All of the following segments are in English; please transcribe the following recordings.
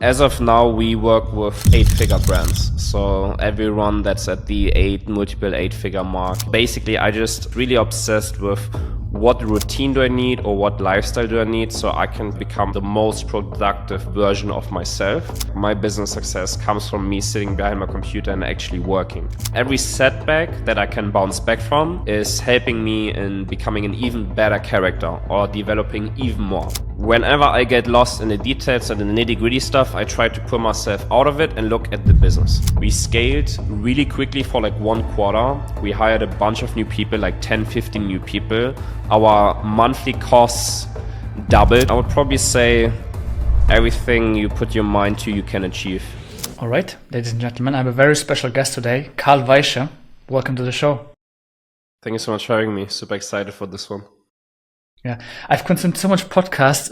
As of now, we work with 8-figure brands. So everyone that's at the multiple 8-figure mark. Basically, I just really obsessed with what routine do I need or what lifestyle do I need so I can become the most productive version of myself. My business success comes from me sitting behind my computer and actually working. Every setback that I can bounce back from is helping me in becoming an even better character or developing even more. Whenever I get lost in the details and the nitty-gritty stuff, I try to pull myself out of it and look at the business. We scaled really quickly for like 1 quarter. We hired a bunch of new people, like 10, 15 new people. Our monthly costs doubled. I would probably say everything you put your mind to, you can achieve. All right, ladies and gentlemen, I have a very special guest today, Weische. Welcome to the show. Thank you so much for having me. Super excited for this one. Yeah, I've consumed so much podcasts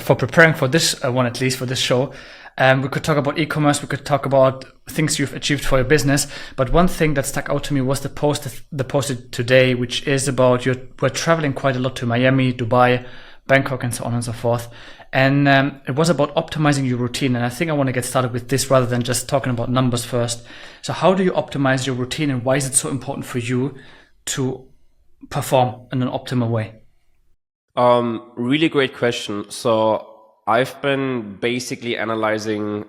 for preparing for this one, at least for this show. We could talk about e-commerce. We could talk about things you've achieved for your business. But one thing that stuck out to me was the posted today, which is about we're traveling quite a lot to Miami, Dubai, Bangkok, and so on and so forth. And it was about optimizing your routine. And I think I want to get started with this rather than just talking about numbers first. So how do you optimize your routine, and why is it so important for you to perform in an optimal way? Really great question. So I've been basically analyzing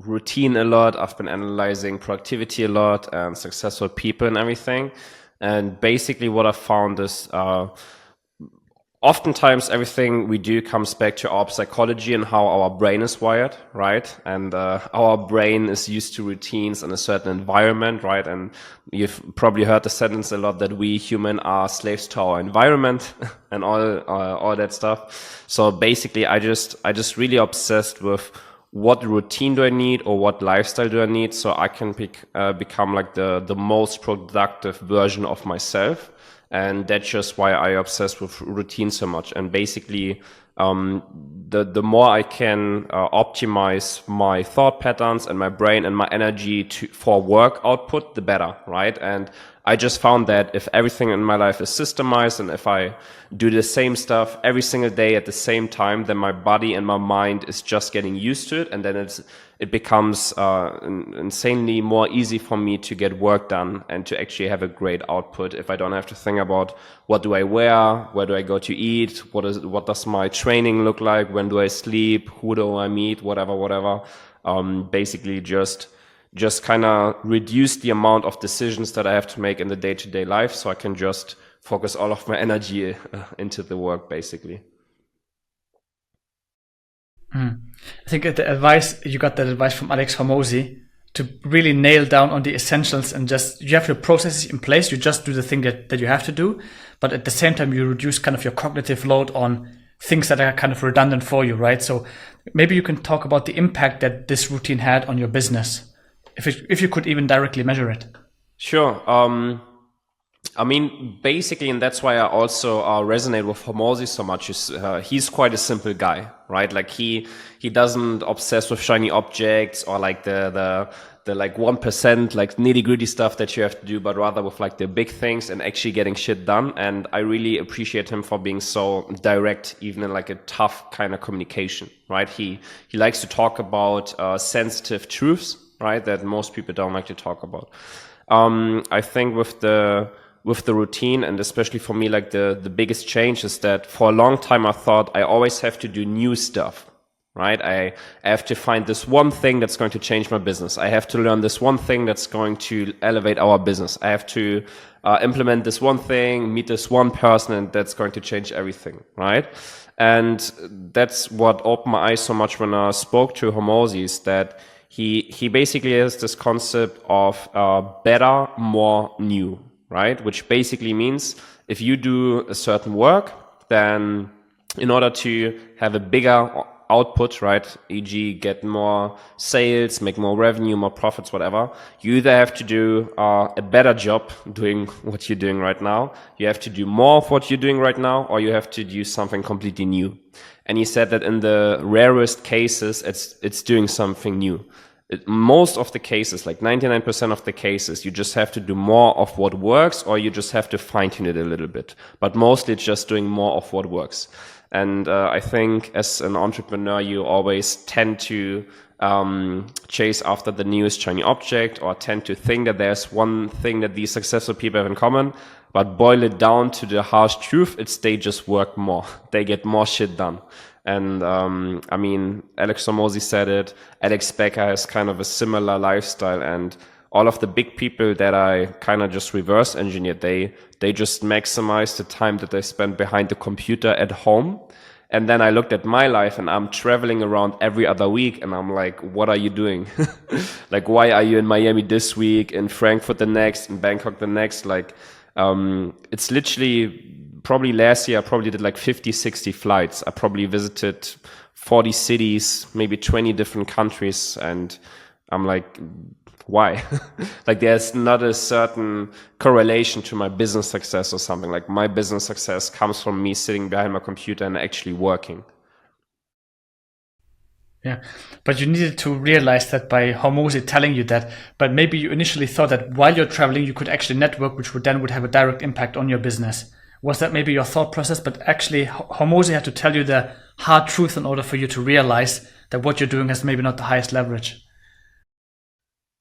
routine a lot. I've been analyzing productivity a lot and successful people and everything. And basically what I found is oftentimes everything we do comes back to our psychology and how our brain is wired, right? And our brain is used to routines in a certain environment, right? And you've probably heard the sentence a lot that we human are slaves to our environment and all that stuff. So basically, I just really obsessed with what routine do I need or what lifestyle do I need so I can become like the most productive version of myself. And that's just why I obsess with routine so much. And basically, the more I can optimize my thought patterns and my brain and my energy for work output, the better, right? And I just found that if everything in my life is systemized and if I do the same stuff every single day at the same time, then my body and my mind is just getting used to it. And then it becomes insanely more easy for me to get work done and to actually have a great output if I don't have to think about what do I wear, where do I go to eat, what does my training look like, when do I sleep, who do I meet, whatever. Basically just kind of reduce the amount of decisions that I have to make in the day-to-day life so I can just focus all of my energy into the work, basically. I think you got that advice from Alex Hormozi to really nail down on the essentials and you have your processes in place. You just do the thing that you have to do, but at the same time, you reduce kind of your cognitive load on things that are kind of redundant for you, right? So maybe you can talk about the impact that this routine had on your business, if you could even directly measure it. Sure. I mean, basically, and that's why I also resonate with Hormozi so much, is he's quite a simple guy, right? Like he doesn't obsess with shiny objects or like the like 1% like nitty gritty stuff that you have to do, but rather with like the big things and actually getting shit done. And I really appreciate him for being so direct, even in like a tough kind of communication, right? He likes to talk about sensitive truths, right? That most people don't like to talk about. I think with the routine, and especially for me, like the biggest change is that for a long time I thought I always have to do new stuff, right? I have to find this one thing that's going to change my business. I have to learn this one thing that's going to elevate our business. I have to implement this one thing, meet this one person, and that's going to change everything, right? And that's what opened my eyes so much when I spoke to Hormozi, is that he basically has this concept of better, more, new, right? Which basically means if you do a certain work, then in order to have a bigger output, right, e.g. get more sales, make more revenue, more profits, whatever, you either have to do a better job doing what you're doing right now, you have to do more of what you're doing right now, or you have to do something completely new. And he said that in the rarest cases, it's doing something new. Most of the cases, like 99% of the cases, you just have to do more of what works, or you just have to fine tune it a little bit. But mostly it's just doing more of what works. And I think as an entrepreneur, you always tend to chase after the newest shiny object, or tend to think that there's one thing that these successful people have in common. But boil it down to the harsh truth, it's they just work more. They get more shit done. And I mean, Alex Hormozi said it. Alex Becker has kind of a similar lifestyle, and all of the big people that I kind of just reverse engineered, they just maximize the time that they spend behind the computer at home. And then I looked at my life, and I'm traveling around every other week, and I'm like, what are you doing? Like, why are you in Miami this week, in Frankfurt the next, in Bangkok the next? Like, it's literally, probably last year I probably did like 50, 60 flights. I probably visited 40 cities, maybe 20 different countries. And I'm like, why? Like, there's not a certain correlation to my business success or something. Like, my business success comes from me sitting behind my computer and actually working. Yeah, but you needed to realize that by Hormozi telling you that. But maybe you initially thought that while you're traveling, you could actually network, which would have a direct impact on your business. Was that maybe your thought process? But actually, Hormozi had to tell you the hard truth in order for you to realize that what you're doing has maybe not the highest leverage.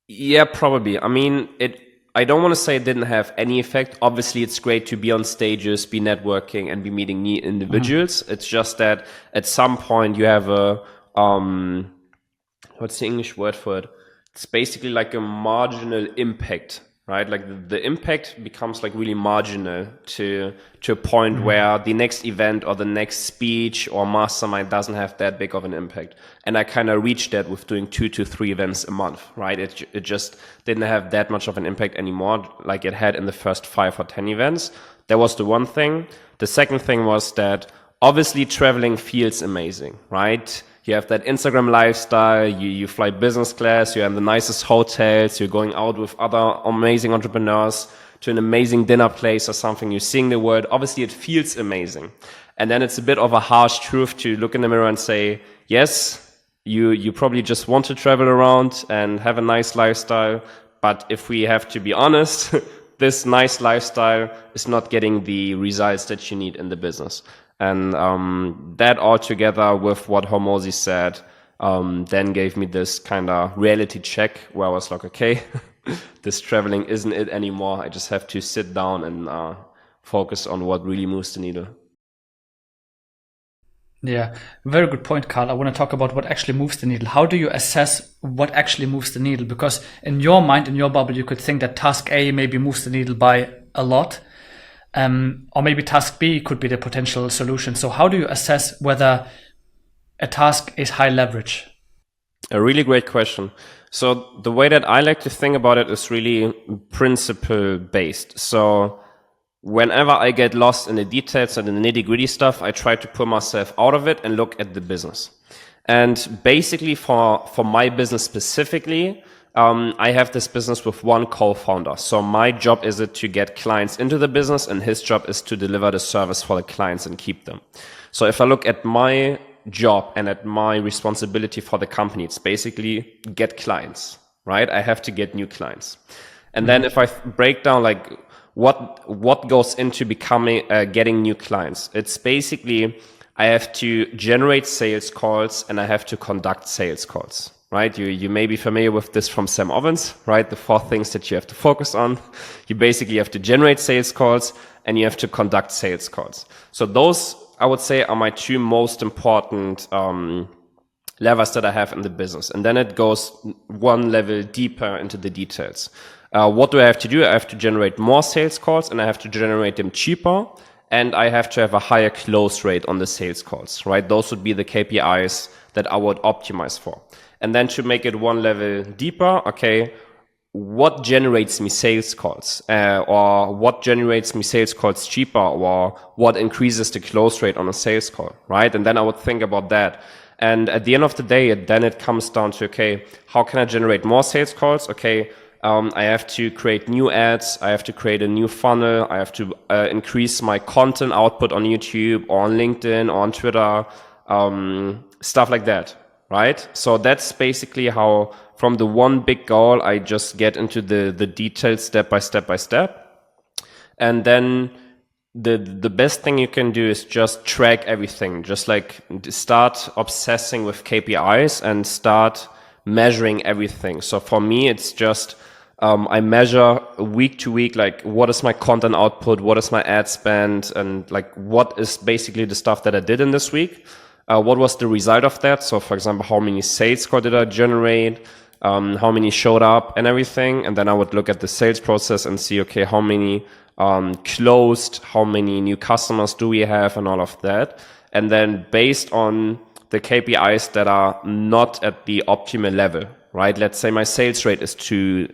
Yeah, probably. I mean, I don't want to say it didn't have any effect. Obviously, it's great to be on stages, be networking, and be meeting new individuals. It's just that at some point you have a what's the English word for it? It's basically like a marginal impact, right? Like the impact becomes like really marginal to a point where the next event or the next speech or mastermind doesn't have that big of an impact. And I kind of reached that with doing 2 to 3 events a month, right? It just didn't have that much of an impact anymore like it had in the first 5 or 10 events. That was the one thing. The second thing was that obviously traveling feels amazing, right? You have that Instagram lifestyle, you fly business class, you're in the nicest hotels, you're going out with other amazing entrepreneurs to an amazing dinner place or something, you're seeing the world. Obviously, it feels amazing. And then it's a bit of a harsh truth to look in the mirror and say, yes, you probably just want to travel around and have a nice lifestyle. But if we have to be honest, this nice lifestyle is not getting the results that you need in the business. And that all together with what Hormozi said then gave me this kind of reality check where I was like, okay, this traveling isn't it anymore. I just have to sit down and focus on what really moves the needle. Yeah, very good point, Carl. I want to talk about what actually moves the needle. How do you assess what actually moves the needle? Because in your mind, in your bubble, you could think that task A maybe moves the needle by a lot. Or maybe task B could be the potential solution. So how do you assess whether a task is high leverage? A really great question. So the way that I like to think about it is really principle based. So whenever I get lost in the details and in the nitty gritty stuff, I try to pull myself out of it and look at the business. And basically for my business specifically, I have this business with one co-founder. So my job is to get clients into the business, and his job is to deliver the service for the clients and keep them. So if I look at my job and at my responsibility for the company, it's basically get clients, right? I have to get new clients. And then if I break down like what goes into becoming getting new clients, it's basically I have to generate sales calls and I have to conduct sales calls. Right? You may be familiar with this from Sam Ovens, right? The 4 things that you have to focus on. You basically have to generate sales calls and you have to conduct sales calls. So those, I would say, are my 2 most important levers that I have in the business. And then it goes one level deeper into the details. What do I have to do? I have to generate more sales calls and I have to generate them cheaper. And I have to have a higher close rate on the sales calls, right? Those would be the KPIs that I would optimize for. And then to make it one level deeper, okay, what generates me sales calls or what generates me sales calls cheaper or what increases the close rate on a sales call, right? And then I would think about that. And at the end of the day, then it comes down to, okay, how can I generate more sales calls? Okay, I have to create new ads. I have to create a new funnel. I have to increase my content output on YouTube or on LinkedIn or on Twitter, stuff like that. Right? So that's basically how from the one big goal, I just get into the details step by step by step. And then the best thing you can do is just track everything. Just like start obsessing with KPIs and start measuring everything. So for me, it's just I measure week to week, like what is my content output, what is my ad spend, and like what is basically the stuff that I did in this week. What was the result of that? So for example, how many sales calls did I generate? How many showed up and everything. And then I would look at the sales process and see, okay, how many closed, how many new customers do we have, and all of that. And then based on the KPIs that are not at the optimal level, right? Let's say my sales rate is too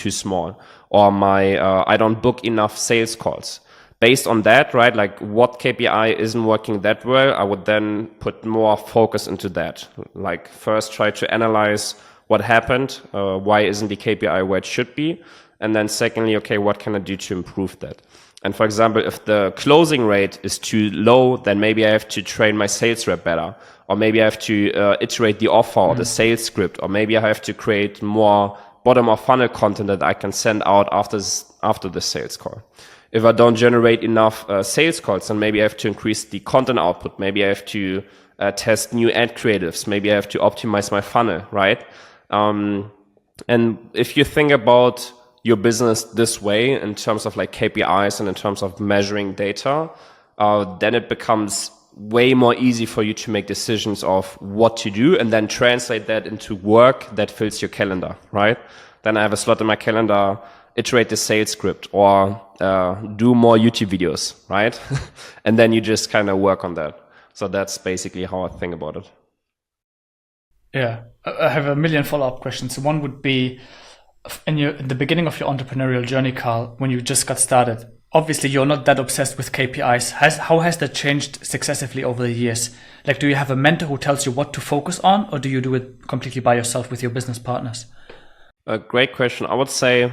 small, or I don't book enough sales calls. Based on that, right, like what KPI isn't working that well, I would then put more focus into that. Like first try to analyze what happened, why isn't the KPI where it should be? And then secondly, okay, what can I do to improve that? And for example, if the closing rate is too low, then maybe I have to train my sales rep better, or maybe I have to iterate the offer or the sales script, or maybe I have to create more bottom of funnel content that I can send out after the sales call. If I don't generate enough sales calls, then maybe I have to increase the content output. Maybe I have to test new ad creatives. Maybe I have to optimize my funnel, right? And if you think about your business this way in terms of like KPIs and in terms of measuring data, then it becomes way more easy for you to make decisions of what to do and then translate that into work that fills your calendar, right? Then I have a slot in my calendar, iterate the sales script, or do more YouTube videos, right? And then you just kind of work on that. So that's basically how I think about it. Yeah, I have a million follow-up questions. One would be, in the beginning of your entrepreneurial journey, Carl, when you just got started, obviously you're not that obsessed with KPIs. How has that changed successively over the years? Like, do you have a mentor who tells you what to focus on, or do you do it completely by yourself with your business partners? A great question. I would say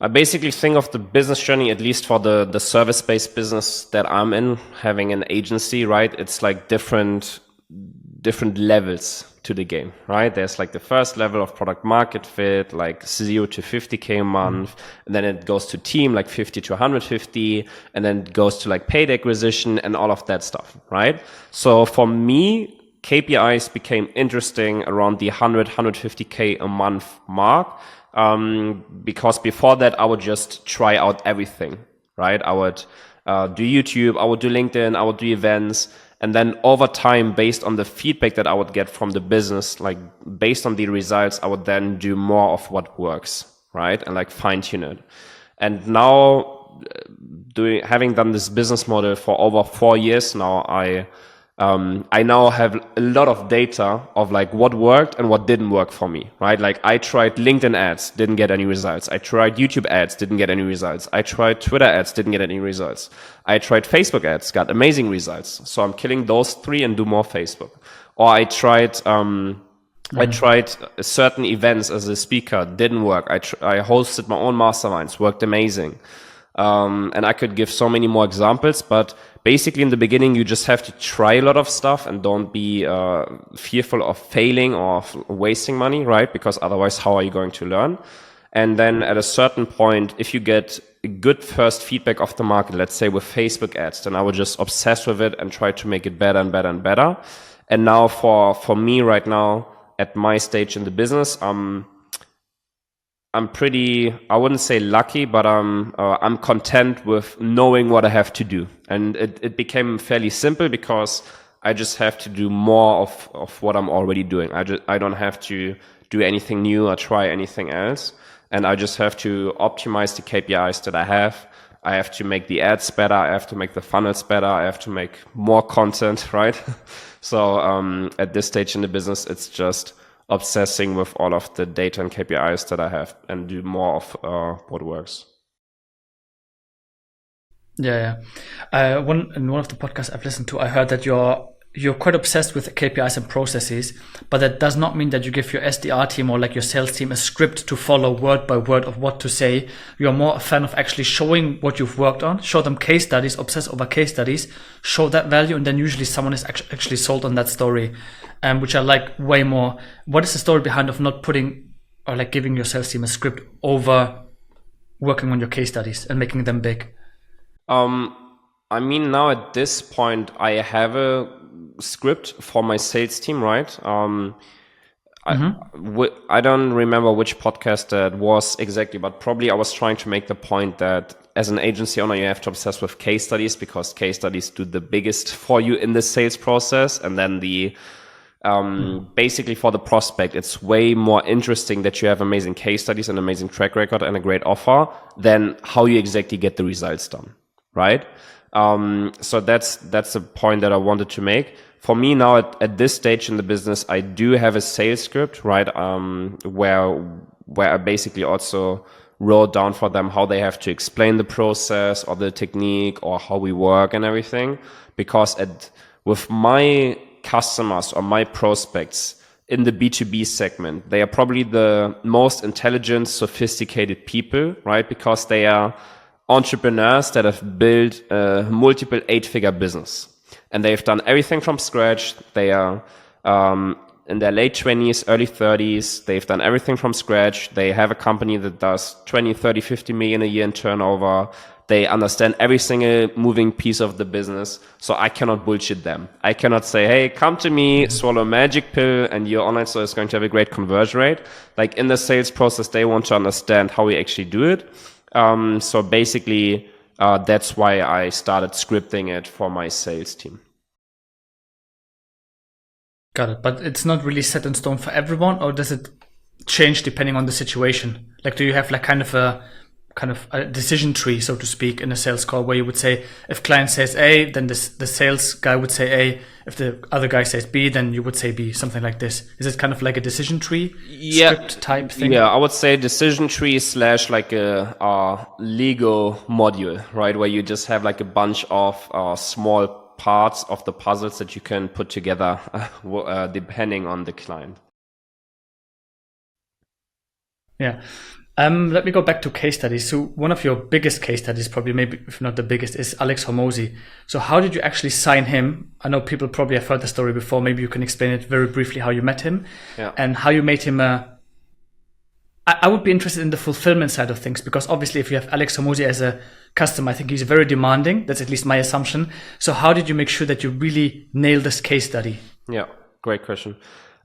I basically think of the business journey, at least for the service-based business that I'm in, having an agency, right? It's like different levels to the game, right? There's like the first level of product market fit, like 0 to 50K a month. And then it goes to team, like 50 to 150. And then it goes to like paid acquisition and all of that stuff, right? So for me, KPIs became interesting around the 150K a month mark. Because before that, I would just try out everything, right? I would do YouTube, I would do LinkedIn, I would do events. And then over time, based on the feedback that I would get from the business, like based on the results, I would then do more of what works, right? And like fine tune it. And now having done this business model for over 4 years now, I now have a lot of data of like what worked and what didn't work for me, right? Like I tried LinkedIn ads, didn't get any results. I tried YouTube ads, didn't get any results. I tried Twitter ads, didn't get any results. I tried Facebook ads, got amazing results. So I'm killing those 3 and do more Facebook. Or I tried certain events as a speaker, didn't work. I hosted my own masterminds, worked amazing. And I could give so many more examples, but basically in the beginning, you just have to try a lot of stuff and don't be fearful of failing or of wasting money, right? Because otherwise, how are you going to learn? And then at a certain point, if you get a good first feedback of the market, let's say with Facebook ads, then I would just obsess with it and try to make it better and better and better. And now for me right now, at my stage in the business, I'm pretty, I wouldn't say lucky, but I'm content with knowing what I have to do. And it became fairly simple because I just have to do more of what I'm already doing. I don't have to do anything new or try anything else. And I just have to optimize the KPIs that I have. I have to make the ads better. I have to make the funnels better. I have to make more content, right? So at this stage in the business, it's just obsessing with all of the data and KPIs that I have and do more of what works. Yeah. In one of the podcasts I've listened to, I heard that you're quite obsessed with KPIs and processes, but that does not mean that you give your SDR team or like your sales team a script to follow word by word of what to say. You're more a fan of actually showing what you've worked on, show them case studies, obsess over case studies, show that value, and then usually someone is actually sold on that story, which I like way more. What is the story behind of not putting or like giving your sales team a script over working on your case studies and making them big? Um, I mean, now at this point, I have a script for my sales team, right? I don't remember which podcast that was exactly, but probably I was trying to make the point that as an agency owner, you have to obsess with case studies because case studies do the biggest for you in the sales process. And then basically for the prospect, it's way more interesting that you have amazing case studies, an amazing track record and a great offer than how you exactly get the results done. Right. So that's a point that I wanted to make. For me now at this stage in the business, I do have a sales script, right? Where I basically also wrote down for them how they have to explain the process or the technique or how we work and everything. Because with my customers or my prospects in the B2B segment, they are probably the most intelligent, sophisticated people, right? Because they are entrepreneurs that have built a multiple 8-figure business. And they've done everything from scratch. They are in their late 20s, early 30s. They've done everything from scratch. They have a company that does 20, 30, 50 million a year in turnover. They understand every single moving piece of the business. So I cannot bullshit them. I cannot say, hey, come to me, swallow a magic pill, and your online store is going to have a great conversion rate. Like in the sales process, they want to understand how we actually do it. So basically, that's why I started scripting it for my sales team. Got it. But it's not really set in stone for everyone, or does it change depending on the situation? Like, do you have like kind of a decision tree, so to speak, in a sales call where you would say, if client says A, then the sales guy would say A. If the other guy says B, then you would say B, something like this. Is it kind of like a decision tree script type thing? Yeah, I would say decision tree / like a Lego module, right? Where you just have like a bunch of small parts of the puzzles that you can put together depending on the client. Yeah. Let me go back to case studies. So one of your biggest case studies, probably maybe if not the biggest, is Alex Hormozi. So how did you actually sign him? I know people probably have heard the story before. Maybe you can explain it very briefly how you met him and how you made him I would be interested in the fulfillment side of things, because obviously if you have Alex Hormozi as a customer, I think he's very demanding. That's at least my assumption. So how did you make sure that you really nail this case study? Yeah, great question.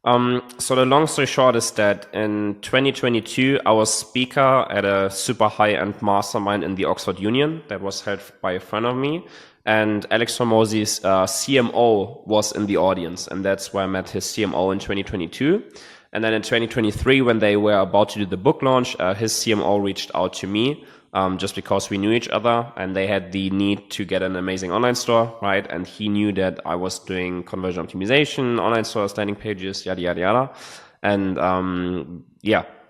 So the long story short is that in 2022, I was speaker at a super high-end mastermind in the Oxford Union that was held by a friend of me. And Alex Hormozi's CMO was in the audience. And that's where I met his CMO in 2022. And then in 2023, when they were about to do the book launch, his CMO reached out to me just because we knew each other and they had the need to get an amazing online store, right? And he knew that I was doing conversion optimization, online stores, landing pages, yada, yada, yada. And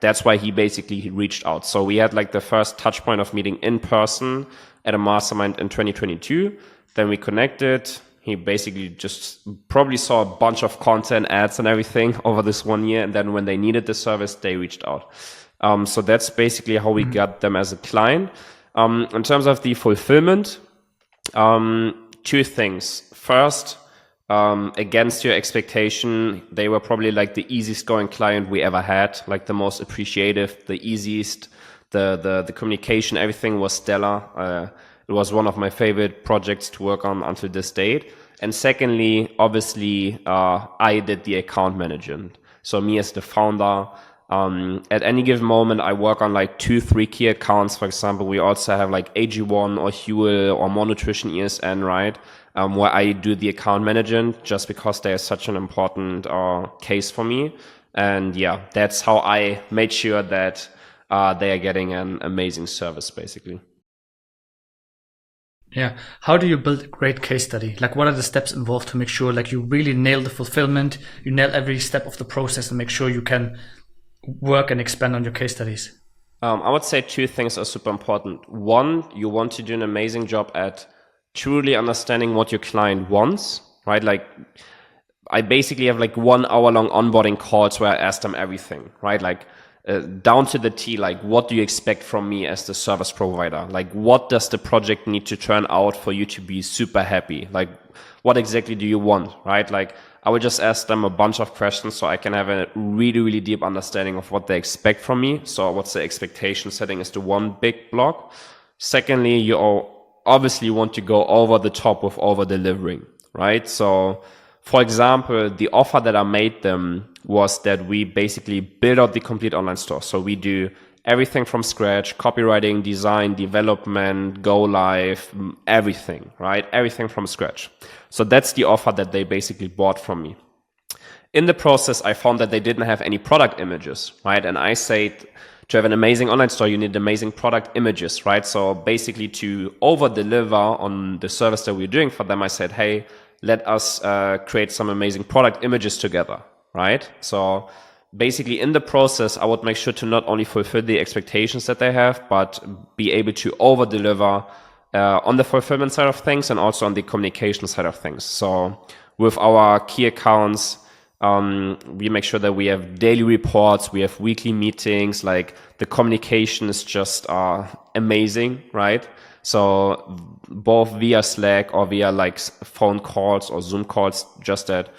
that's why he basically reached out. So we had like the first touch point of meeting in person at a mastermind in 2022. Then we connected. He basically just probably saw a bunch of content, ads and everything over this 1 year. And then when they needed the service, they reached out. So that's basically how we got them as a client. In terms of the fulfillment, two things. First, against your expectation, they were probably like the easiest going client we ever had, like the most appreciative, the easiest, the communication, everything was stellar. It was one of my favorite projects to work on until this date. And secondly, obviously, I did the account management. So me as the founder, at any given moment, I work on like 2-3 key accounts. For example, we also have like AG1 or Huel or More Nutrition ESN, right? Where I do the account management just because they're such an important case for me. And yeah, that's how I made sure that they are getting an amazing service, basically. Yeah. How do you build a great case study? Like, what are the steps involved to make sure like you really nail the fulfillment, you nail every step of the process and make sure you can work and expand on your case studies? I would say two things are super important. One, you want to do an amazing job at truly understanding what your client wants, right? Like, I basically have like 1 hour long onboarding calls where I ask them everything, right? Like, down to the T, like, what do you expect from me as the service provider? Like, what does the project need to turn out for you to be super happy? Like, what exactly do you want, right? Like, I would just ask them a bunch of questions so I can have a really, really deep understanding of what they expect from me. So what's the expectation setting is the one big block. Secondly, you obviously want to go over the top with over delivering, right? So for example, the offer that I made them was that we basically build out the complete online store. So we do everything from scratch: copywriting, design, development, go live, everything, right? Everything from scratch. So that's the offer that they basically bought from me. In the process, I found that they didn't have any product images, right? And I said, to have an amazing online store, you need amazing product images, right? So basically, to over deliver on the service that we're doing for them, I said, hey, let us create some amazing product images together, right? So basically, in the process, I would make sure to not only fulfill the expectations that they have, but be able to over deliver on the fulfillment side of things and also on the communication side of things. So with our key accounts, we make sure that we have daily reports, we have weekly meetings, like the communication is just amazing, right? So both via Slack or via like phone calls or Zoom calls, just that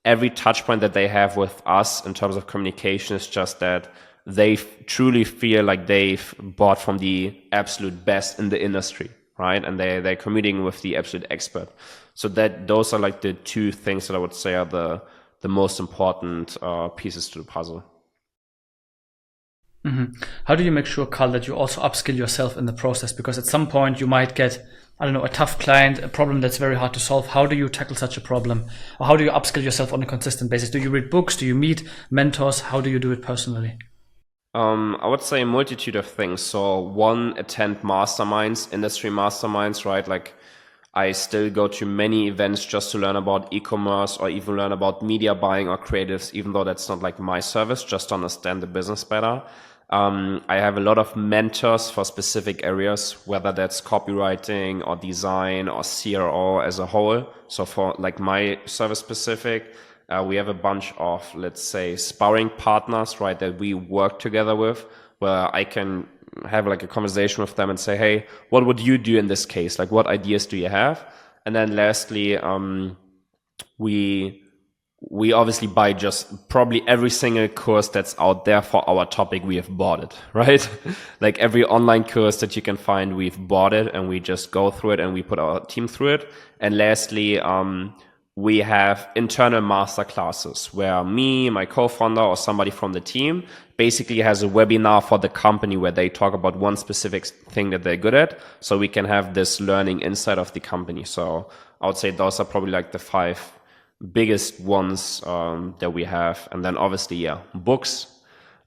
every touch point that they have with us in terms of communication is just that they truly feel like they've bought from the absolute best in the industry, right? And they're commuting with the absolute expert. So that those are like the two things that I would say are the most important pieces to the puzzle. Mm-hmm. How do you make sure, Carl, that you also upskill yourself in the process? Because at some point you might get, I don't know, a tough client, a problem that's very hard to solve. How do you tackle such a problem? Or how do you upskill yourself on a consistent basis? Do you read books? Do you meet mentors? How do you do it personally? I would say a multitude of things. So one, attend masterminds, industry masterminds, right? Like I still go to many events just to learn about e-commerce or even learn about media buying or creatives, even though that's not like my service, just to understand the business better. I have a lot of mentors for specific areas, whether that's copywriting or design or CRO as a whole. So for like my service specific, we have a bunch of, let's say, sparring partners, right, that we work together with, where I can have like a conversation with them and say, hey, what would you do in this case? Like, what ideas do you have? And then lastly, we obviously buy just probably every single course that's out there for our topic. We have bought it, right? Like every online course that you can find, we've bought it and we just go through it and we put our team through it. And lastly, we have internal master classes where me, my co-founder, or somebody from the team basically has a webinar for the company where they talk about one specific thing that they're good at. So we can have this learning inside of the company. So I would say those are probably like the 5 biggest ones that we have. And then obviously, yeah, books.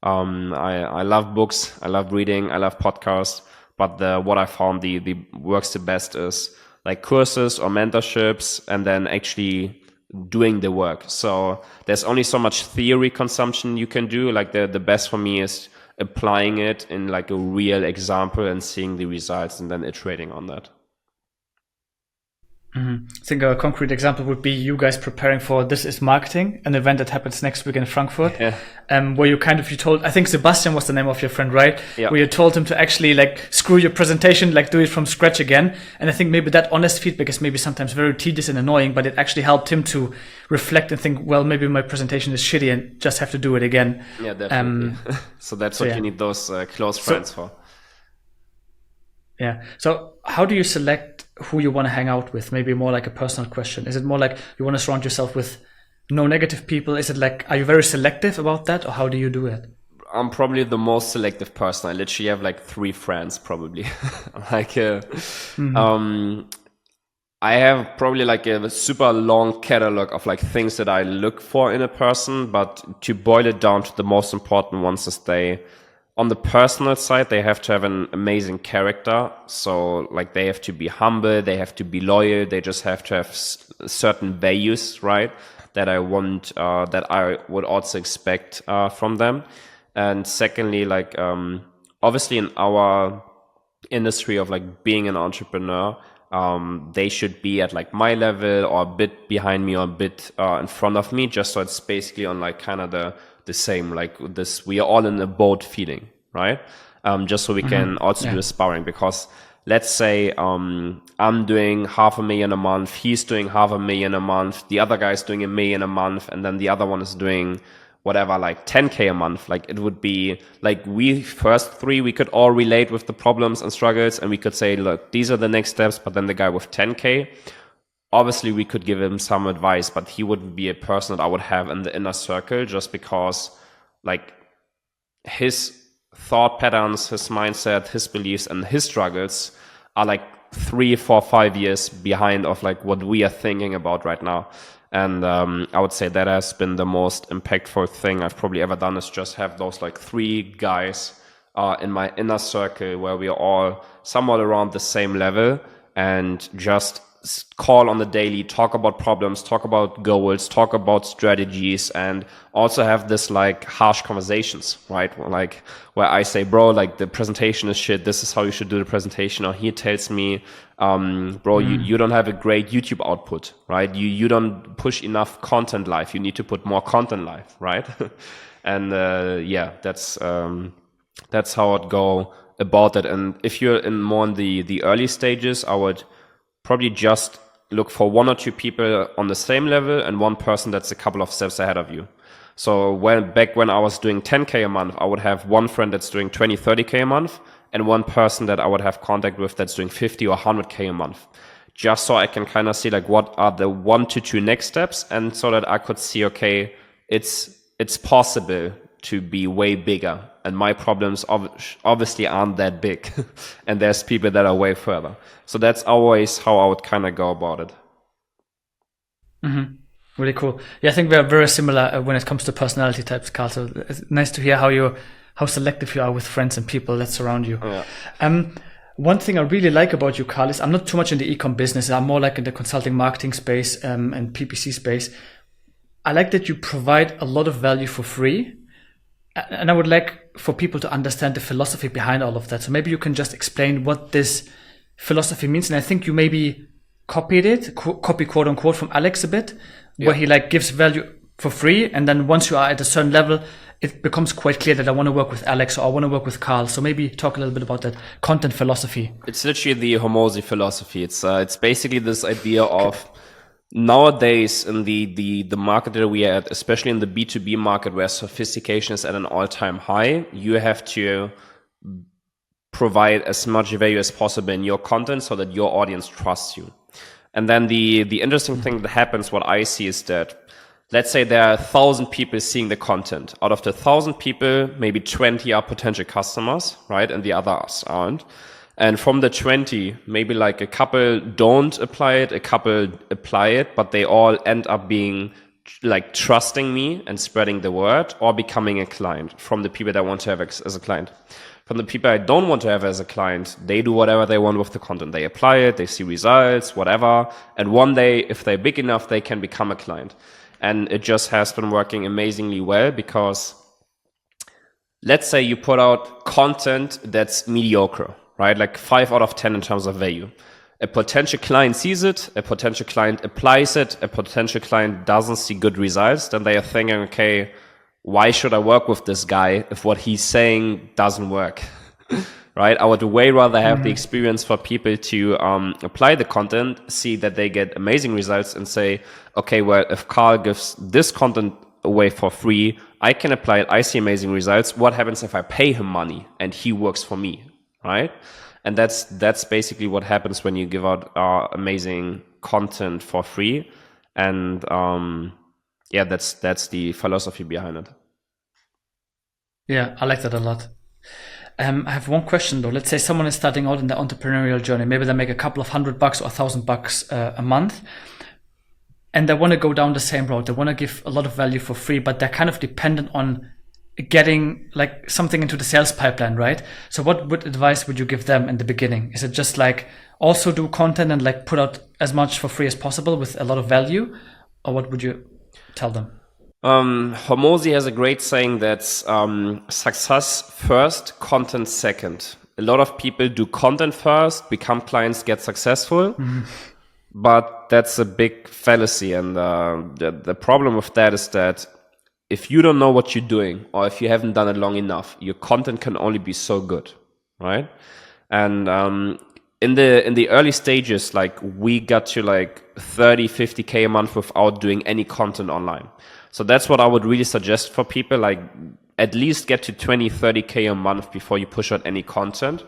I love books. I love reading. I love podcasts. But what I found the works the best is like courses or mentorships, and then actually doing the work. So there's only so much theory consumption you can do. Like the best for me is applying it in like a real example and seeing the results and then iterating on that. Mm-hmm. I think a concrete example would be you guys preparing for This Is Marketing, an event that happens next week in Frankfurt, where you told, I think Sebastian was the name of your friend, right? Yeah. Where you told him to actually like screw your presentation, like do it from scratch again. And I think maybe that honest feedback is maybe sometimes very tedious and annoying, but it actually helped him to reflect and think, well, maybe my presentation is shitty and just have to do it again. Yeah, definitely. So that's what you need those close friends for. Yeah. So how do you select who you want to hang out with? Maybe more like a personal question. Is it more like you want to surround yourself with no negative people? Is it like, are you very selective about that, or how do you do it? I'm probably the most selective person. I literally have like 3 friends probably. Like, I have probably like a super long catalog of like things that I look for in a person, but to boil it down to the most important ones is on the personal side, they have to have an amazing character. So like they have to be humble, they have to be loyal, they just have to have certain values, right? That I want, that I would also expect from them. And secondly, like obviously in our industry of like being an entrepreneur, they should be at like my level or a bit behind me or a bit in front of me, just so it's basically on like kind of the same, like this, we are all in a boat feeling, right? Just so we can also do the sparring, because let's say I'm doing $500,000 a month, he's doing $500,000 a month, the other guy's doing $1 million a month, and then the other one is doing whatever, like 10K a month, like it would be like we first three, we could all relate with the problems and struggles, and we could say, look, these are the next steps. But then the guy with 10K, obviously we could give him some advice, but he wouldn't be a person that I would have in the inner circle, just because like his thought patterns, his mindset, his beliefs, and his struggles are like 3, 4, 5 years behind of like what we are thinking about right now. And I would say that has been the most impactful thing I've probably ever done, is just have those like 3 guys in my inner circle where we are all somewhat around the same level, and just call on the daily, talk about problems, talk about goals, talk about strategies, and also have this like harsh conversations, right? Like where I say, bro, like the presentation is shit. This is how you should do the presentation. Or he tells me, bro, you don't have a great YouTube output, right? You don't push enough content live. You need to put more content live, right? And yeah, that's how I'd go about it. And if you're in the early stages, I would probably just look for 1 or 2 people on the same level and 1 person that's a couple of steps ahead of you. So back when I was doing 10K a month, I would have 1 friend that's doing 20, 30K a month, and 1 person that I would have contact with that's doing 50 or 100K a month. Just so I can kind of see like what are the 1 to 2 next steps, and so that I could see, okay, it's possible to be way bigger, and my problems obviously aren't that big and there's people that are way further. So that's always how I would kind of go about it. Mm-hmm. Really cool. Yeah, I think we are very similar when it comes to personality types, Carl. So it's nice to hear how selective you are with friends and people that surround you. Yeah. One thing I really like about you, Carl, is I'm not too much in the e-com business. I'm more like in the consulting marketing space and PPC space. I like that you provide a lot of value for free. And I would like for people to understand the philosophy behind all of that. So maybe you can just explain what this philosophy means. And I think you maybe copied it, quote unquote, from Alex a bit, where he like gives value for free. And then once you are at a certain level, it becomes quite clear that I want to work with Alex or I want to work with Carl. So maybe talk a little bit about that content philosophy. It's literally the Hormozi philosophy. It's basically this idea of nowadays in the market that we are at, especially in the B2B market where sophistication is at an all-time high, you have to provide as much value as possible in your content so that your audience trusts you. And then the interesting thing that happens, what I see, is that let's say there are 1,000 people seeing the content. Out of the 1,000 people, maybe 20 are potential customers, right? And the others aren't. And from the 20, maybe like a couple don't apply it, a couple apply it, but they all end up being like trusting me and spreading the word or becoming a client from the people that I want to have as a client. From the people I don't want to have as a client, they do whatever they want with the content. They apply it, they see results, whatever. And one day, if they're big enough, they can become a client. And it just has been working amazingly well, because let's say you put out content that's mediocre, right? Like 5 out of 10 in terms of value. A potential client sees it, a potential client applies it, a potential client doesn't see good results, then they are thinking, okay, why should I work with this guy if what he's saying doesn't work? Right? I would way rather have the experience for people to apply the content, see that they get amazing results, and say, okay, well, if Carl gives this content away for free, I can apply it, I see amazing results. What happens if I pay him money and he works for me? Right? And that's basically what happens when you give out amazing content for free. And that's the philosophy behind it. Yeah, I like that a lot. I have one question though. Let's say someone is starting out in the entrepreneurial journey. Maybe they make a couple of $100 or $1,000 a month, and they want to go down the same road. They want to give a lot of value for free, but they're kind of dependent on getting like something into the sales pipeline, right? So what advice would you give them in the beginning? Is it just like also do content and like put out as much for free as possible with a lot of value, or what would you tell them? Hormozi has a great saying that's success first, content second. A lot of people do content first, become clients, get successful, but that's a big fallacy. And the problem with that is that if you don't know what you're doing, or if you haven't done it long enough, your content can only be so good, right? And in the early stages, like we got to like 30, 50K a month without doing any content online. So that's what I would really suggest for people, like at least get to 20, 30K a month before you push out any content.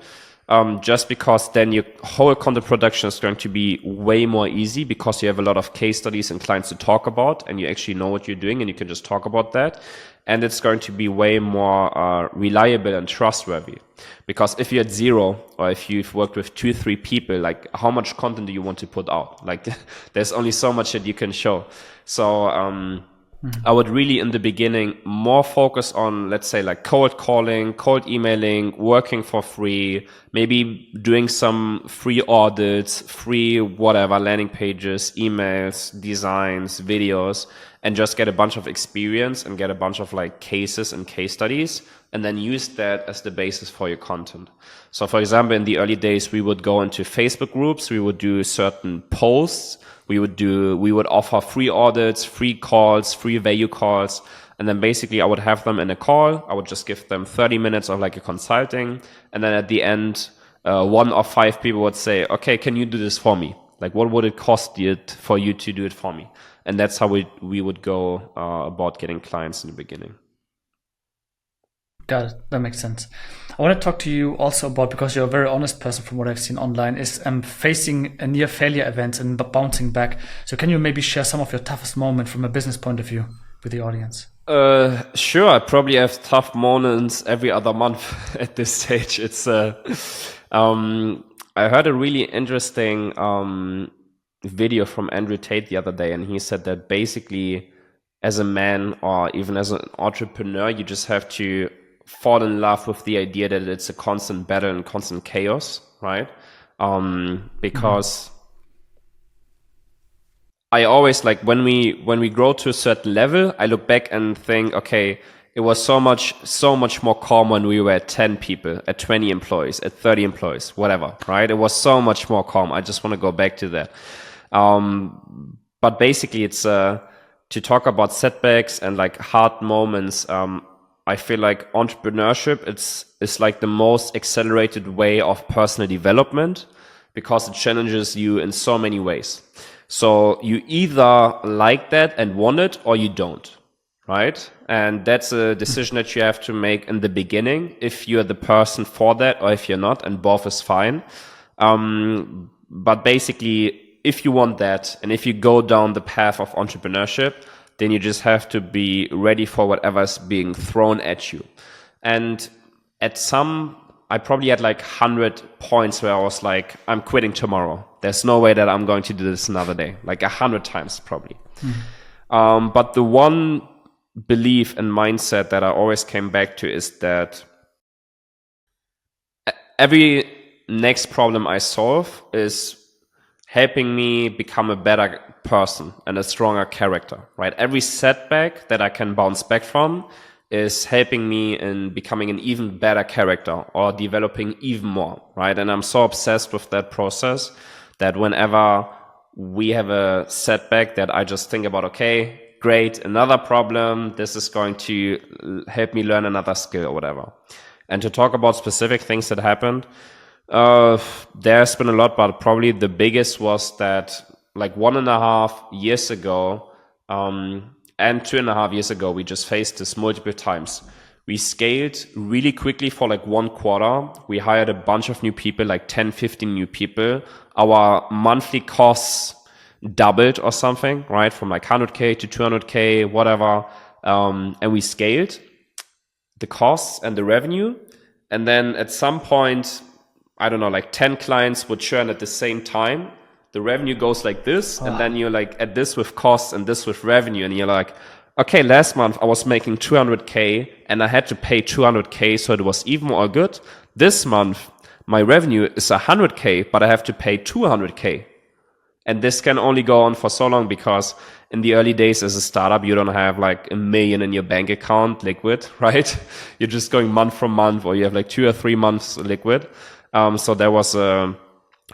Just because then your whole content production is going to be way more easy because you have a lot of case studies and clients to talk about and you actually know what you're doing and you can just talk about that. And it's going to be way more reliable and trustworthy. Because if you're at 0 or if you've worked with 2, 3 people, like how much content do you want to put out? Like there's only so much that you can show. So I would really in the beginning more focus on, let's say, like cold calling, cold emailing, working for free, maybe doing some free audits, free whatever, landing pages, emails, designs, videos, and just get a bunch of experience and get a bunch of like cases and case studies, and then use that as the basis for your content. So for example, in the early days, we would go into Facebook groups, we would do certain posts, we would offer free audits, free calls, free value calls. And then basically I would have them in a call. I would just give them 30 minutes of like a consulting. And then at the end, 1 or 5 people would say, okay, can you do this for me? Like what would it cost you for you to do it for me? And that's how we would go about getting clients in the beginning. Got it. That makes sense. I want to talk to you also about, because you're a very honest person from what I've seen online, is facing a near failure events and bouncing back. So can you maybe share some of your toughest moment from a business point of view with the audience? Sure. I probably have tough moments every other month at this stage. It's, I heard a really interesting, video from Andrew Tate the other day, and he said that basically as a man or even as an entrepreneur, you just have to fall in love with the idea that it's a constant battle and constant chaos, right? Because I always like when we grow to a certain level, I look back and think, okay, it was so much more calm when we were at 10 people, at 20 employees, at 30 employees, whatever, right? It was so much more calm. I just want to go back to that. But basically it's, to talk about setbacks and like hard moments, I feel like entrepreneurship, it's like the most accelerated way of personal development because it challenges you in so many ways. So you either like that and want it or you don't, right? And that's a decision that you have to make in the beginning, if you're the person for that or if you're not, and both is fine. But basically, if you want that and if you go down the path of entrepreneurship, then you just have to be ready for whatever's being thrown at you. And I probably had like 100 points where I was like, I'm quitting tomorrow. There's no way that I'm going to do this another day. Like 100 times probably. But the one belief and mindset that I always came back to is that every next problem I solve is helping me become a better person and a stronger character, right? Every setback that I can bounce back from is helping me in becoming an even better character or developing even more, right? And I'm so obsessed with that process that whenever we have a setback that I just think about, okay, great, another problem. This is going to help me learn another skill or whatever. And to talk about specific things that happened, there's been a lot, but probably the biggest was that like 1.5 years ago, and 2.5 years ago, we just faced this multiple times. We scaled really quickly for like 1 quarter. We hired a bunch of new people, like 10, 15 new people. Our monthly costs doubled or something, right? From like 100K to 200K, whatever. And we scaled the costs and the revenue. And then at some point, I don't know, like 10 clients would churn at the same time. The revenue goes like this, and then you're like at this with costs and this with revenue, and you're like, okay, last month I was making 200K and I had to pay 200K, so it was even all good. This month my revenue is 100K, but I have to pay 200K. And this can only go on for so long because in the early days as a startup, you don't have like $1 million in your bank account liquid, right? You're just going month from month, or you have like 2 or 3 months liquid. So there was a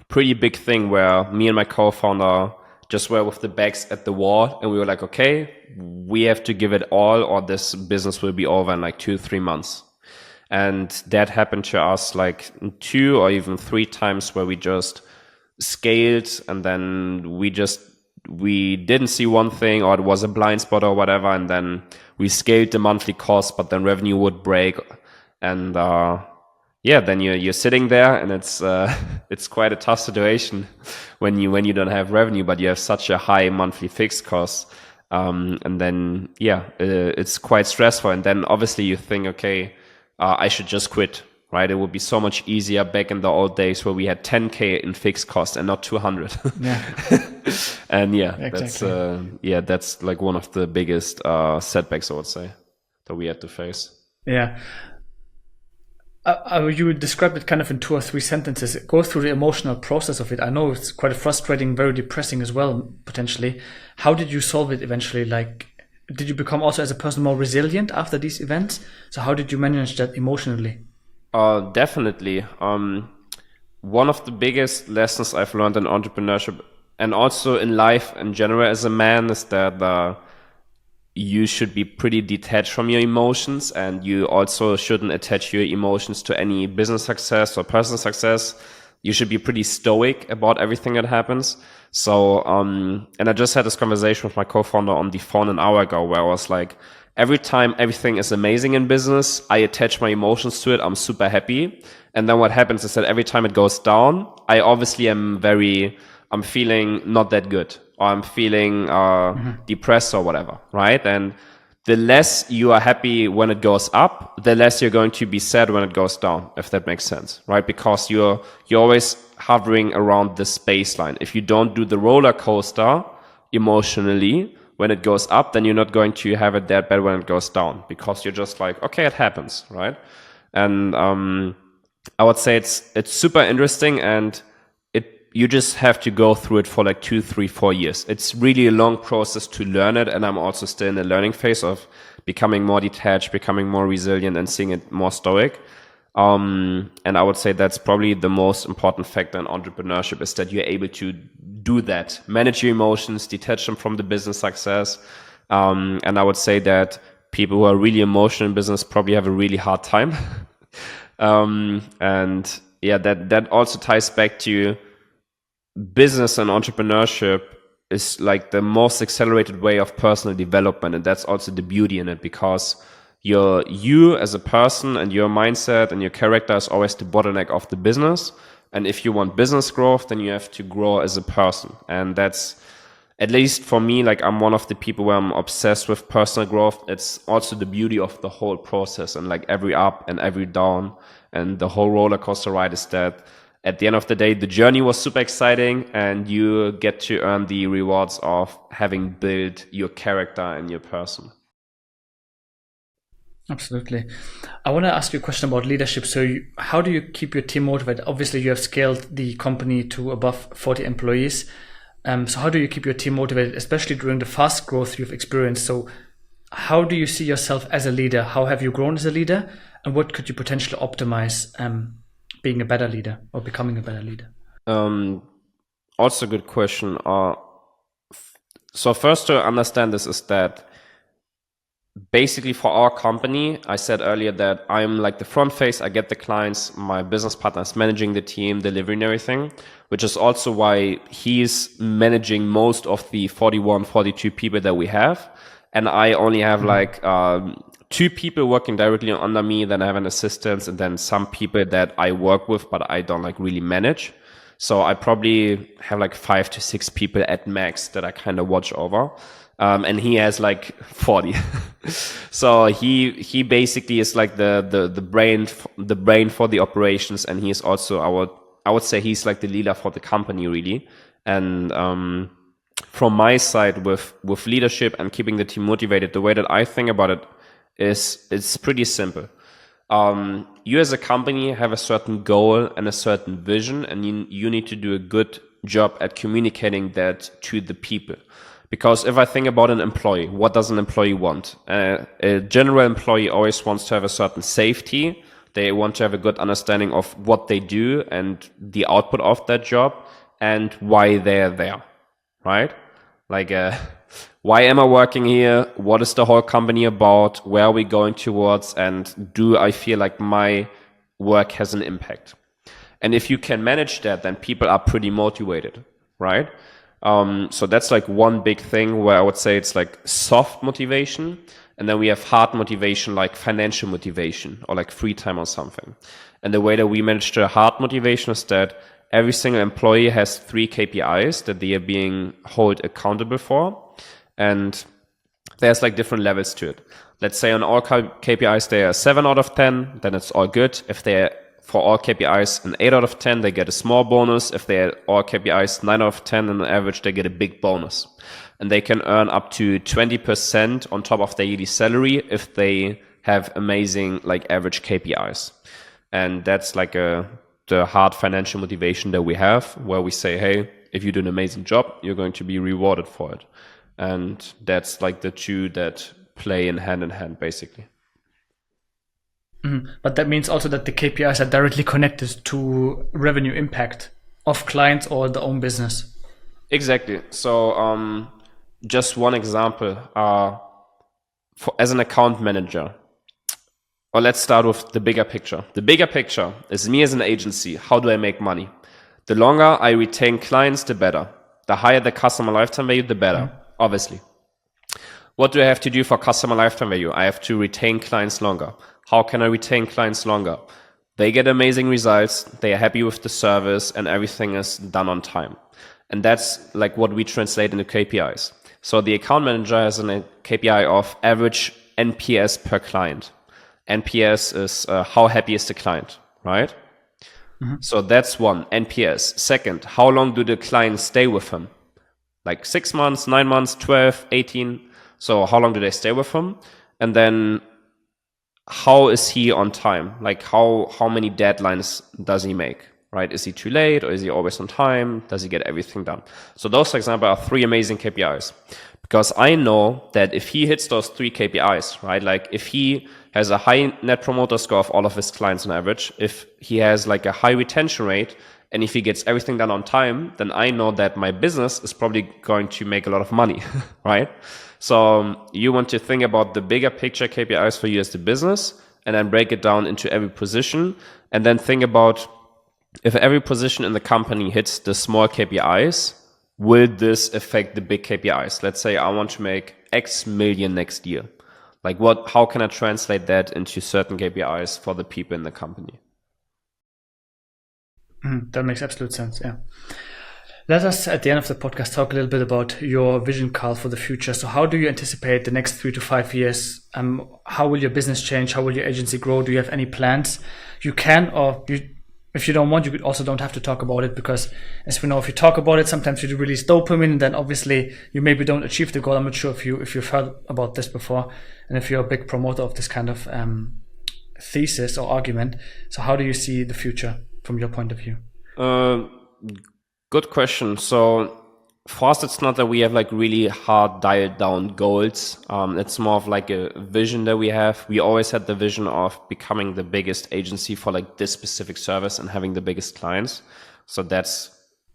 pretty big thing where me and my co-founder just were with the backs at the wall, and we were like, okay, we have to give it all or this business will be over in like 2-3 months. And that happened to us like 2 or even 3 times where we just scaled and then we just we didn't see one thing, or it was a blind spot or whatever, and then we scaled the monthly cost, but then revenue would break, and then you're sitting there, and it's quite a tough situation when you don't have revenue, but you have such a high monthly fixed cost, and then it's quite stressful, and then obviously you think, okay, I should just quit. Right, it would be so much easier back in the old days where we had 10K in fixed cost and not 200. Yeah, and exactly. that's like one of the biggest setbacks, I would say, that we had to face. Yeah. You would describe it kind of in 2 or 3 sentences. Go through the emotional process of it. I know it's quite frustrating, very depressing as well, potentially. How did you solve it eventually? Like, did you become also as a person more resilient after these events? So how did you manage that emotionally? Definitely. One of the biggest lessons I've learned in entrepreneurship and also in life in general as a man is that you should be pretty detached from your emotions, and you also shouldn't attach your emotions to any business success or personal success. You should be pretty stoic about everything that happens. So, and I just had this conversation with my co-founder on the phone an hour ago where I was like, every time everything is amazing in business, I attach my emotions to it. I'm super happy. And then what happens is that every time it goes down, I obviously I'm feeling not that good, or I'm feeling depressed or whatever, right? And the less you are happy when it goes up, the less you're going to be sad when it goes down, if that makes sense, right? Because you're always hovering around this baseline. If you don't do the roller coaster emotionally, when it goes up, then you're not going to have it that bad when it goes down, because you're just like, okay, it happens, right? And I would say it's super interesting, and you just have to go through it for like 2, 3, 4 years. It's really a long process to learn it, and I'm also still in the learning phase of becoming more detached, becoming more resilient, and seeing it more stoic. And I would say that's probably the most important factor in entrepreneurship, is that you're able to do that, manage your emotions, detach them from the business success. And I would say that people who are really emotional in business probably have a really hard time. And yeah, that also ties back to business and entrepreneurship is like the most accelerated way of personal development. And that's also the beauty in it, because you as a person and your mindset and your character is always the bottleneck of the business. And if you want business growth, then you have to grow as a person. And that's, at least for me, like I'm one of the people where I'm obsessed with personal growth. It's also the beauty of the whole process, and like every up and every down and the whole roller coaster ride is that at the end of the day, the journey was super exciting, and you get to earn the rewards of having built your character and your person. Absolutely. I want to ask you a question about leadership. So how do you keep your team motivated? Obviously, you have scaled the company to above 40 employees. So how do you keep your team motivated, especially during the fast growth you've experienced? So how do you see yourself as a leader? How have you grown as a leader? And what could you potentially optimize being a better leader or becoming a better leader? Also a good question. So first to understand this is that basically for our company, I said earlier that I'm like the front face. I get the clients, my business partner is managing the team, delivering everything, which is also why he's managing most of the 41, 42 people that we have. And I only have like 2 people working directly under me, then I have an assistant, and then some people that I work with, but I don't like really manage. So I probably have like 5 to 6 people at max that I kind of watch over. And he has like 40. So he basically is like the brain for the operations, and he is also I would say he's like the leader for the company really. And from my side with leadership and keeping the team motivated, the way that I think about it is it's pretty simple. You as a company have a certain goal and a certain vision, and you need to do a good job at communicating that to the people. Because if I think about an employee, what does an employee want? A general employee always wants to have a certain safety. They want to have a good understanding of what they do and the output of that job and why they're there, right? Like, why am I working here? What is the whole company about? Where are we going towards? And do I feel like my work has an impact? And if you can manage that, then people are pretty motivated, right? So that's like one big thing where I would say it's like soft motivation. And then we have hard motivation, like financial motivation or like free time or something. And the way that we manage the hard motivation is that every single employee has 3 KPIs that they are being held accountable for. And there's like different levels to it. Let's say on all KPIs, they are 7 out of 10, then it's all good. If they're for all KPIs an 8 out of 10, they get a small bonus. If they're all KPIs 9 out of 10, on average, they get a big bonus. And they can earn up to 20% on top of their yearly salary if they have amazing like average KPIs. And that's like the hard financial motivation that we have, where we say, hey, if you do an amazing job, you're going to be rewarded for it. And that's like the two that play in hand, basically. But that means also that the KPIs are directly connected to revenue impact of clients or the own business. Exactly. So just one example, as an account manager, or let's start with the bigger picture. The bigger picture is me as an agency. How do I make money? The longer I retain clients, the better. The higher the customer lifetime value, the better, obviously. What do I have to do for customer lifetime value? I have to retain clients longer. How can I retain clients longer? They get amazing results. They are happy with the service and everything is done on time. And that's like what we translate into KPIs. So the account manager has a KPI of average NPS per client. NPS is how happy is the client, right? So that's one, NPS. Second, how long do the clients stay with him? Like 6 months, 9 months, 12, 18. So how long do they stay with him? And then how is he on time? Like how many deadlines does he make, right? Is he too late or is he always on time? Does he get everything done? So those, for example, are 3 amazing KPIs. Because I know that if he hits those 3 KPIs, right? Like if he has a high net promoter score of all of his clients on average, if he has like a high retention rate, and if he gets everything done on time, then I know that my business is probably going to make a lot of money, right? So you want to think about the bigger picture KPIs for you as the business and then break it down into every position and then think about if every position in the company hits the small KPIs, will this affect the big KPIs? Let's say I want to make X million next year. Like how can I translate that into certain KPIs for the people in the company? That makes absolute sense, yeah. Let us, at the end of the podcast, talk a little bit about your vision, Carl, for the future. So how do you anticipate the next 3 to 5 years? How will your business change? How will your agency grow? Do you have any plans? You can, or if you don't want, you also don't have to talk about it, because as we know, if you talk about it, sometimes you release dopamine, and then obviously you maybe don't achieve the goal. I'm not sure if you've heard about this before, and if you're a big promoter of this kind of thesis or argument. So how do you see the future from your point of view? Good question. So for us, it's not that we have like really hard dialed down goals. It's more of like a vision that we have. We always had the vision of becoming the biggest agency for like this specific service and having the biggest clients. So that's,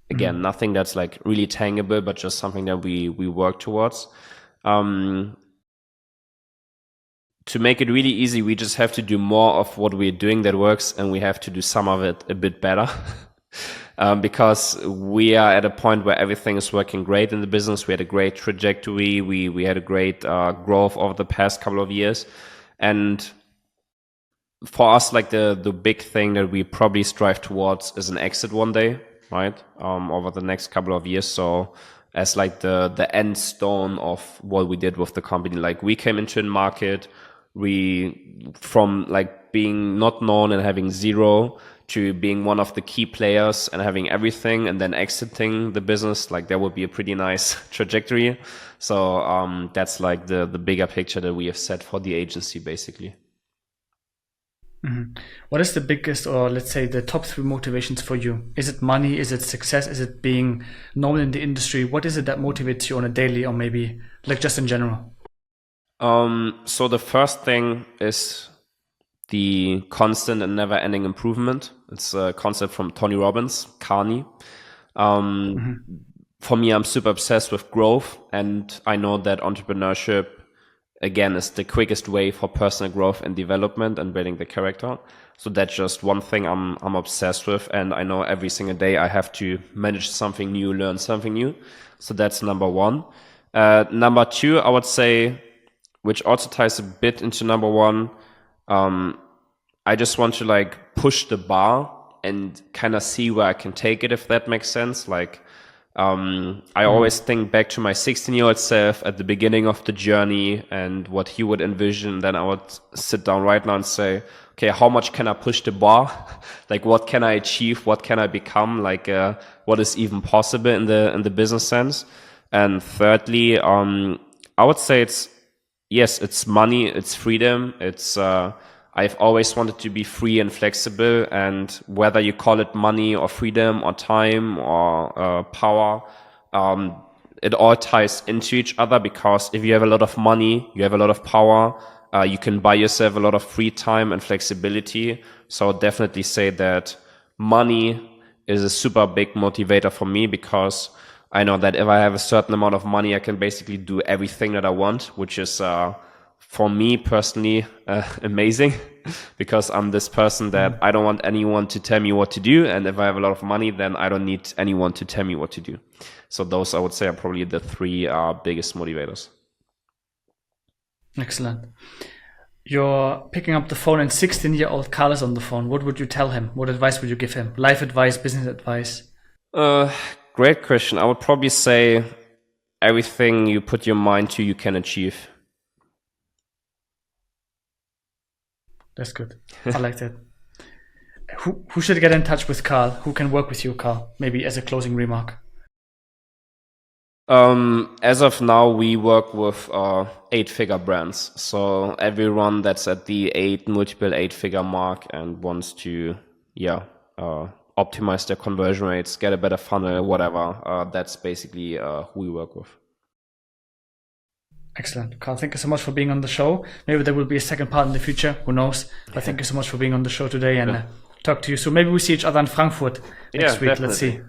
again, nothing that's like really tangible, but just something that we work towards. To make it really easy, we just have to do more of what we're doing that works, and we have to do some of it a bit better. Because we are at a point where everything is working great in the business. We had a great trajectory. We had a great growth over the past couple of years. And for us, like the big thing that we probably strive towards is an exit one day, right? Over the next couple of years. So as like the end stone of what we did with the company, like we came into a market, from like being not known and having zero to being one of the key players and having everything and then exiting the business, like that would be a pretty nice trajectory. So that's like the bigger picture that we have set for the agency, basically. What is the biggest, or let's say the top 3 motivations for you? Is it money? Is it success? Is it being known in the industry? What is it that motivates you on a daily, or maybe like just in general? So the first thing is the constant and never-ending improvement. It's a concept from Tony Robbins, Carney. For me, I'm super obsessed with growth, and I know that entrepreneurship again, is the quickest way for personal growth and development and building the character. So that's just one thing I'm obsessed with. And I know every single day I have to manage something new, learn something new. So that's number one. Number two, I would say, which also ties a bit into number one, I just want to like push the bar and kind of see where I can take it, if that makes sense. Like, I always think back to my 16-year-old self at the beginning of the journey and what he would envision. Then I would sit down right now and say, okay, how much can I push the bar? Like, what can I achieve? What can I become? Like, what is even possible in the business sense? And thirdly, I would say it's money, it's freedom, it's, I've always wanted to be free and flexible, and whether you call it money or freedom or time or power, it all ties into each other, because if you have a lot of money, you have a lot of power, you can buy yourself a lot of free time and flexibility. So I'll definitely say that money is a super big motivator for me, because I know that if I have a certain amount of money, I can basically do everything that I want, which is for me personally amazing, because I'm this person that I don't want anyone to tell me what to do, and if I have a lot of money, then I don't need anyone to tell me what to do. So those, I would say, are probably the three biggest motivators. Excellent. You're picking up the phone and 16-year-old Carl is on the phone. What would you tell him? What advice would you give him? Life advice, business advice? Great question. I would probably say everything you put your mind to, you can achieve. That's good. I like that. Who should get in touch with Carl? Who can work with you, Carl? Maybe as a closing remark. As of now, we work with 8-figure brands. So everyone that's at the multiple 8-figure mark and wants to, optimize their conversion rates, get a better funnel, whatever. That's basically who we work with. Excellent. Carl, thank you so much for being on the show. Maybe there will be a second part in the future. Who knows? But thank you so much for being on the show today, and talk to you soon. Maybe we see each other in Frankfurt next week. Definitely. Let's see.